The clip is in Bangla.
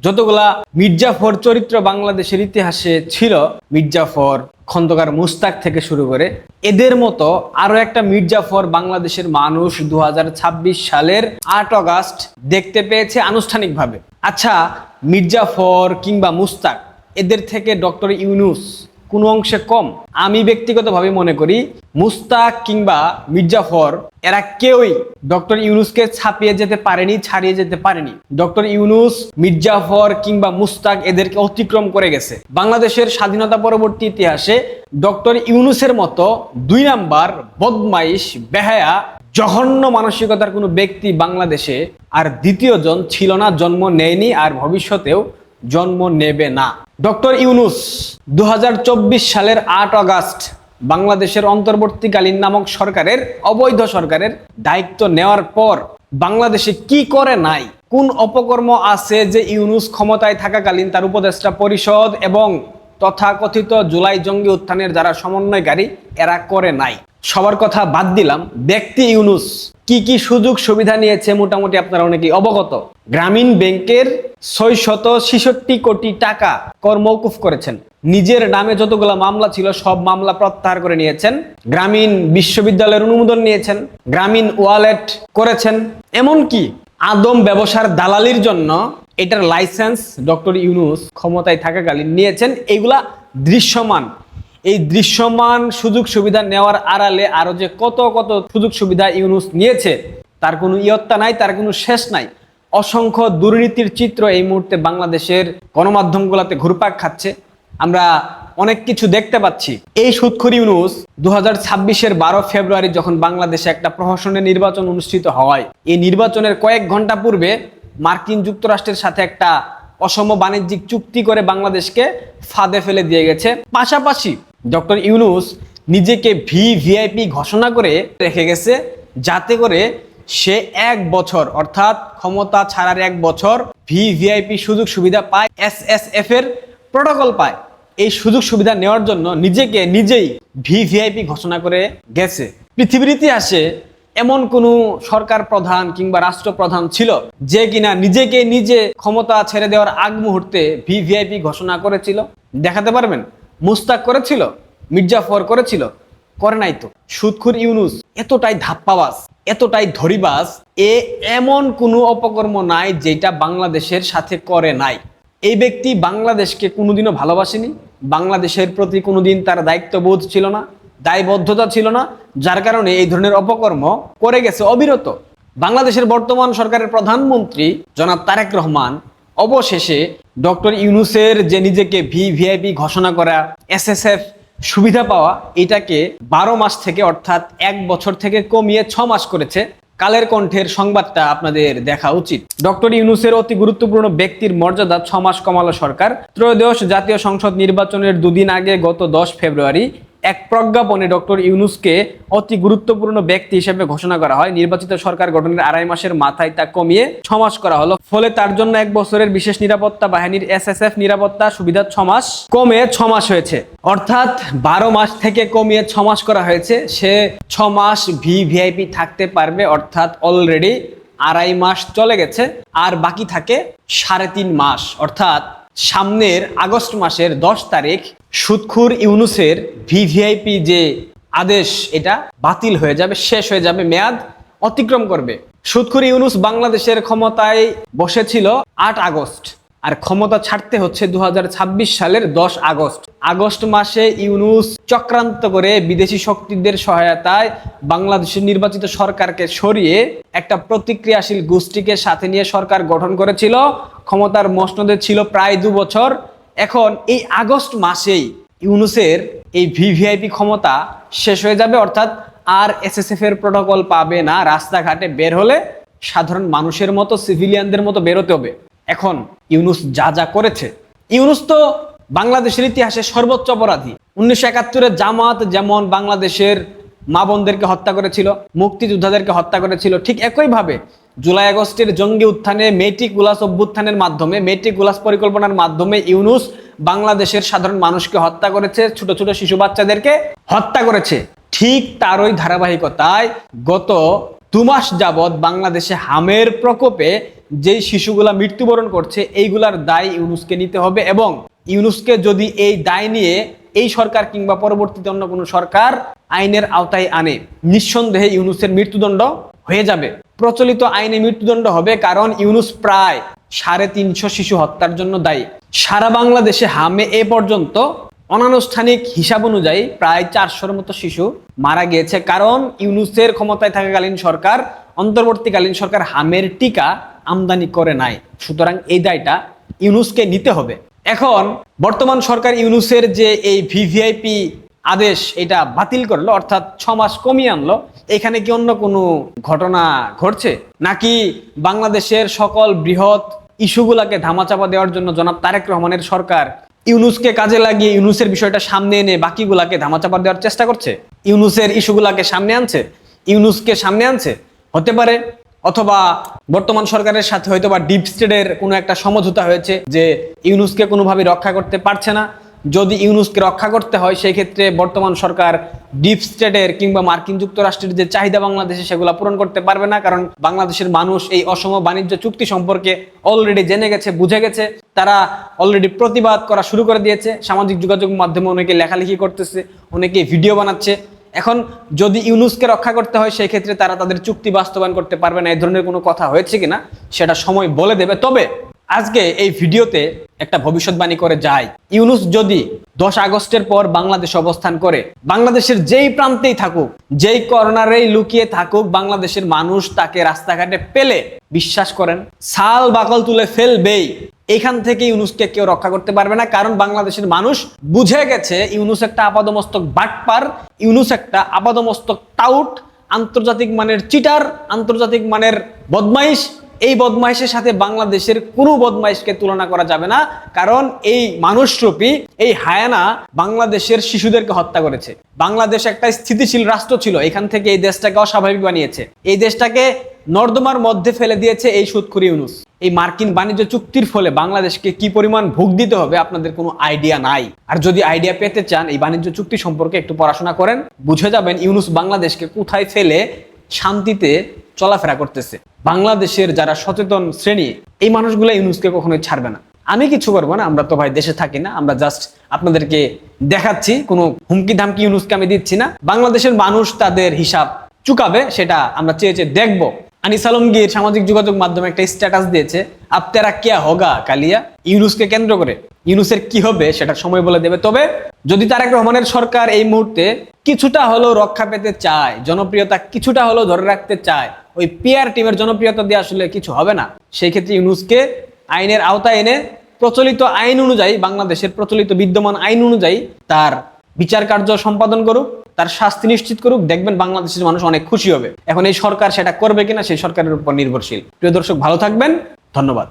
যতগুলা মির্জাফর চরিত্র বাংলাদেশের ইতিহাসে ছিল, মির্জাফর, খন্দকার মুস্তাক থেকে শুরু করে, এদের মতো আরো একটা মির্জাফর বাংলাদেশের মানুষ 2026 সালের 8 আগস্ট দেখতে পেয়েছে আনুষ্ঠানিকভাবে। আচ্ছা, মির্জাফর কিংবা মুস্তাক এদের থেকে ডক্টর ইউনূস কোনো অংশে কম? আমি ব্যক্তিগতভাবে মনে করি মুস্তাক কিংবা মির্জাফর এরা কেউই ডক্টর ইউনূসকে ছাপিয়ে যেতে পারেনি, ছাড়িয়ে যেতে পারেনি। ডক্টর ইউনূস, মির্জাফর কিংবা মুস্তাক এদেরকে অতিক্রম করে গেছে। বাংলাদেশের স্বাধীনতা পরবর্তী ইতিহাসে ডক্টর ইউনূসের মতো 2 নাম্বার বদমাইশ, বেহায়া, জঘন্য মানসিকতার কোনো ব্যক্তি বাংলাদেশে আর দ্বিতীয় জন ছিল না, জন্ম নেয়নি, আর ভবিষ্যতেও জন্ম নেবে না। ডক্টর ইউনূস 2024 সালের 8 আগস্ট বাংলাদেশের অন্তর্বর্তীকালীন নামক সরকারের, অবৈধ সরকারের দায়িত্ব নেওয়ার পর বাংলাদেশে কি করে নাই, কোন অপকর্ম আছে যে ইউনূস ক্ষমতায় থাকাকালীন তার উপদেষ্টা পরিষদ এবং তথাকথিত জুলাই জঙ্গি উত্থানের যারা সমন্বয়কারী এরা করে নাই। সবার কথা বাদ দিলাম, ব্যক্তি ইউনূস কি কি সুযোগ সুবিধা নিয়েছে মোটামুটি আপনারা অনেকেই অবগত। গ্রামীণ ব্যাংকের 666 কোটি টাকা কর মওকুফ করেছেন। নিজের নামে যতগুলো মামলা ছিল সব মামলা প্রত্যাহার করে নিয়েছেন। গ্রামীণ বিশ্ববিদ্যালয়ের অনুমোদন নিয়েছেন, গ্রামীণ ওয়ালেট করেছেন, এমনকি আদম ব্যবসার দালালির জন্য এটার লাইসেন্স ডক্টর ইউনূস ক্ষমতায় থাকাকালীন নিয়েছেন। এইগুলা দৃশ্যমান। এই দৃশ্যমান সুযোগ সুবিধা নেওয়ার আড়ালে আরো যে কত কত সুযোগ সুবিধা ইউনূস নিয়েছে তার কোনো ইয়ত্তা নাই, তার কোনো শেষ নাই। অসংখ্য দুর্নীতির চিত্র এই মুহূর্তে বাংলাদেশের গণমাধ্যমগুলোতে ঘুরপাক খাচ্ছে, আমরা অনেক কিছু দেখতে পাচ্ছি। এই সুদখোর ইউনূস 2026-এর 12 ফেব্রুয়ারি যখন বাংলাদেশে একটা প্রহসনের নির্বাচন অনুষ্ঠিত হয়, এই নির্বাচনের কয়েক ঘন্টা পূর্বে মার্কিন যুক্তরাষ্ট্রের সাথে একটা অসম বাণিজ্যিক চুক্তি করে বাংলাদেশকে ফাঁদে ফেলে দিয়ে গেছে। পাশাপাশি ডক্টর ইউনূস নিজেকে ভিভিআইপি ঘোষণা করে রেখে গেছে, যাতে করে সে 1 বছর অর্থাৎ ক্ষমতা ছাড়ার 1 বছর ভিভিআইপি সুযোগ সুবিধা পায়, এসএসএফ এর প্রটোকল পায়। এই সুযোগ সুবিধা নেওয়ার জন্য নিজেকে নিজেই ভিভিআইপি ঘোষণা করে গেছে। পৃথিবীর ইতিহাসে এমন কোন সরকার প্রধান কিংবা রাষ্ট্রপ্রধান ছিল যে কিনা নিজেকে নিজে ক্ষমতা ছেড়ে দেওয়ার আগ মুহূর্তে ভিভিআইপি ঘোষণা করেছিল? দেখাতে পারবেন? মুস্তাক করেছিল? মির্জাফর করেছিল? করে নাই তো। সুদখোর ইউনূস এতটাই ধাপ্পাবাজ, এতটাই ধরিবাজ, এমন কোনো অপকর্ম নাই যেটা বাংলাদেশের সাথে করে নাই। এই ব্যক্তি বাংলাদেশকে কোনোদিনও ভালোবাসেনি, বাংলাদেশের প্রতি কোনোদিন তার দায়িত্ববোধ ছিল না, দায়বদ্ধতা ছিল না, যার কারণে এই ধরনের অপকর্ম করে গেছে অবিরত। বাংলাদেশের বর্তমান সরকারের প্রধানমন্ত্রী জনাব তারেক রহমান অবশেষে ডক্টর ইউনূসের যে নিজেকে ভিভিআইপি ঘোষণা করা, এসএসএফ সুবিধা পাওয়া, এটাকে 12 মাস থেকে অর্থাৎ 1 বছর থেকে কমিয়ে 6 মাস করেছে। কালের কণ্ঠের সংবাদটা আপনাদের দেখা উচিত। ডক্টর ইউনূসের অতি গুরুত্বপূর্ণ ব্যক্তির মর্যাদা 6 মাস কমালো সরকার। ত্রয়োদশ জাতীয় সংসদ নির্বাচনের 2 দিন আগে গত 10 ফেব্রুয়ারি এক প্রজ্ঞাপনে ডক্টর ইউনূসকে অতি গুরুত্বপূর্ণ ব্যক্তি হিসেবে ঘোষণা করা হয়। নির্বাচিত সরকার গঠনের 2.5 মাসের মাথায় তা কমিয়ে 6 মাস করা হলো। ফলে তার জন্য 1 বছরের বিশেষ নিরাপত্তা বাহিনীর এসএসএফ নিরাপত্তা সুবিধা 6 মাস কমে 6 মাস হয়েছে। অর্থাৎ 12 মাস থেকে কমিয়ে 6 মাস করা হয়েছে। সে 6 মাস ভিভিআইপি থাকতে পারবে, অর্থাৎ অলরেডি 2.5 মাস চলে গেছে, আর বাকি থাকে 3.5 মাস। অর্থাৎ সামনের আগস্ট মাসের 10 তারিখ সুদখোর ইউনূসের ভিভিআইপি যে আদেশ এটা বাতিল হয়ে যাবে, শেষ হয়ে যাবে, মেয়াদ অতিক্রম করবে। সুদখোর ইউনূস বাংলাদেশের ক্ষমতায় বসেছিল 8 আগস্ট, আর ক্ষমতা ছাড়তে হচ্ছে 2026 সালের 10 আগস্ট। আগস্ট মাসে ইউনূস চক্রান্ত করে বিদেশি শক্তিদের সহায়তায় বাংলাদেশের নির্বাচিত সরকারকে সরিয়ে একটা প্রতিক্রিয়াশীল গোষ্ঠীকে সাথে নিয়ে সরকার গঠন করেছিল। ক্ষমতার মসনদে ছিল প্রায় 2 বছর। এখন এই আগস্ট মাসেই ইউনূসের এই ভিভিআইপি ক্ষমতা শেষ হয়ে যাবে, অর্থাৎ আর এসএসএফ এর প্রটোকল পাবে না। রাস্তাঘাটে বের হলে সাধারণ মানুষের মতো, সিভিলিয়ানদের মতো বেরোতে হবে। এখন ইউনূস যা যা করেছে, ইউনূস তো বাংলাদেশের ইতিহাসে সর্বোচ্চ অপরাধী। 1971-এর জামাত যেমন বাংলাদেশের মা বোনদেরকে হত্যা করেছিল, মুক্তিযোদ্ধাদেরকে হত্যা করেছিল, ঠিক একইভাবে জুলাই আগস্টের জঙ্গি উত্থানে, মেটিকুলাস অভ্যুত্থানের মাধ্যমে, মেটিকুলাস পরিকল্পনার মাধ্যমে ইউনূস বাংলাদেশের সাধারণ মানুষকে হত্যা করেছে, ছোট ছোট শিশু বাচ্চাদেরকে হত্যা করেছে। ঠিক তারই ধারাবাহিকতায় গত 2 মাস যাবৎ বাংলাদেশে হামের প্রকোপে যেই শিশুগুলা মৃত্যুবরণ করছে এইগুলার দায় ইউনূসকে নিতে হবে, এবং ইউনূসকে যদি এই দায় নিয়ে এই সরকার কিংবা পরবর্তীতে অন্য কোনো সরকার আইনের আওতায় আনে, নিঃসন্দেহে ইউনূসের মৃত্যুদণ্ড হয়ে যাবে। প্রচলিত আইনে মৃত্যুদণ্ড হবে, কারণ ইউনূস প্রায় 350 শিশু হত্যার জন্য দায়ী। সারা বাংলাদেশে হামে এ পর্যন্ত অনানুষ্ঠানিক হিসাব অনুযায়ী প্রায় 400-র মতো শিশু মারা গিয়েছে, কারণ ইউনূসের ক্ষমতায় থাকাকালীন সরকার, অন্তর্বর্তীকালীন সরকার হামের টিকা আমদানি করে নাই। সুতরাং এই দায়টা ইউনূসকে নিতে হবে। এখন বর্তমান সরকার ইউনূসের যে এই ভিভিআইপি আদেশ এটা বাতিল করলো, অর্থাৎ 6 মাস কমিয়ে আনলো, এখানে কি অন্য কোনো ঘটনা ঘটছে, নাকি বাংলাদেশের সকল বৃহৎ ইস্যুগুলাকে ধামাচাপা দেওয়ার জন্য জনাব তারেক রহমানের সরকার ইউনূসকে কাজে লাগিয়ে ইউনূসের বিষয়টা সামনে এনে বাকিগুলাকে ধামাচাপা দেওয়ার চেষ্টা করছে? ইউনূসের ইস্যুগুলাকে সামনে আনছে, ইউনূসকে সামনে আনছে, হতে পারে। অথবা বর্তমান সরকারের সাথে হয়তোবা ডিপ স্টেটের কোনো একটা সমঝোতা হয়েছে যে ইউনূসকে কোনোভাবে রক্ষা করতে পারছে না। যদি ইউনূসকে রক্ষা করতে হয়, সেই ক্ষেত্রে বর্তমান সরকার ডিপ স্টেটের কিংবা মার্কিন যুক্তরাষ্ট্রের যে চাহিদা বাংলাদেশে সেগুলো পূরণ করতে পারবে না, কারণ বাংলাদেশের মানুষ এই অসম বাণিজ্য চুক্তি সম্পর্কে অলরেডি জেনে গেছে, বুঝে গেছে। তারা অলরেডি প্রতিবাদ করা শুরু করে দিয়েছে। সামাজিক যোগাযোগ মাধ্যমে অনেকে লেখালেখি করতেছে, অনেকে ভিডিও বানাচ্ছে। এখন যদি ইউনূসকে রক্ষা করতে হয়, সেই ক্ষেত্রে তারা তাদের চুক্তি বাস্তবায়ন করতে পারবে না। এই ধরনের কোনো কথা হয়েছে কিনা সেটা সময় বলে দেবে। তবে আজকে এই ভিডিওতে একটা ভবিষ্যৎবাণী করে যায়, ইউনূস যদি 10 আগস্টের পর বাংলাদেশে অবস্থান করে, বাংলাদেশের যেই প্রান্তেই থাকুক, যেই কর্নারেই লুকিয়ে থাকুক, বাংলাদেশের মানুষ তাকে রাস্তাঘাটে পেলে বিশ্বাস করেন ছাল বাকল তুলে ফেলবেই। এখান থেকে ইউনূসকে কেউ রক্ষা করতে পারবে না, কারণ বাংলাদেশের মানুষ বুঝে গেছে ইউনূস একটা আপাদমস্তক বাটপার, ইউনূস একটা আপাদমস্তক টাউট, আন্তর্জাতিক মানের চিটার, আন্তর্জাতিক মানের বদমাইশ। এই বদমাইশের সাথে বাংলাদেশের কোনো বদমাইশকে তুলনা করা যাবে না, কারণ এই মানুষরূপী এই হায়ানা বাংলাদেশের শিশুদেরকে হত্যা করেছে। বাংলাদেশ একটা স্থিতিশীল রাষ্ট্র ছিল, এখান থেকে এই দেশটাকে অস্বাভাবিক বানিয়েছে, এই দেশটাকে নর্দমার মধ্যে ফেলে দিয়েছে এই সুদখোর ইউনূস। এই মার্কিন বাণিজ্য চুক্তির ফলে বাংলাদেশকে কি পরিমাণ ভোগ দিতে হবে আপনাদের কোনো আইডিয়া নাই। আর যদি আইডিয়া পেতে চান, এই বাণিজ্য চুক্তি সম্পর্কে একটু পড়াশোনা করেন, বুঝে যাবেন ইউনূস বাংলাদেশকে কোথায় ফেলে শান্তিতে চলাফেরা করতেছে। বাংলাদেশের যারা সচেতন শ্রেণী, এই মানুষগুলো ইউনূসকে কখনোই ছাড়বে না। আমি কিছু করবো না, আমরা তো ভাই দেশে থাকি না, আমরা জাস্ট আপনাদেরকে দেখাচ্ছি, কোনো হুমকি ধামকি ইউনূসকে আমি দিচ্ছি না। বাংলাদেশের মানুষ তাদের হিসাব চুকাবে, সেটা আমরা চেয়ে চেয়ে দেখবো। আনিস আলমগীর সামাজিক যোগাযোগ মাধ্যমে একটা স্ট্যাটাস দিয়েছে, আপনারা কিয়া হোগা কালিয়া। ইউনূসকে কেন্দ্র করে ইউনূসের কি হবে সেটা সময় বলে দেবে। তবে যদি তারেক রহমানের সরকার এই মুহূর্তে কিছুটা হলেও রক্ষা পেতে চায়, জনপ্রিয়তা কিছুটা হলেও ধরে রাখতে চায়, ওই পিআর টিমের জনপ্রিয়তা দিয়ে আসলে কিছু হবে না। সেই ক্ষেত্রে ইউনূসকে আইনের আওতায় এনে প্রচলিত আইন অনুযায়ী, বাংলাদেশের প্রচলিত বিদ্যমান আইন অনুযায়ী তার বিচার কার্য সম্পাদন করুক, তার শাস্তি নিশ্চিত করুক, দেখবেন বাংলাদেশের মানুষ অনেক খুশি হবে। এখন এই সরকার সেটা করবে কিনা সেই সরকারের উপর নির্ভরশীল। প্রিয় দর্শক, ভালো থাকবেন, ধন্যবাদ।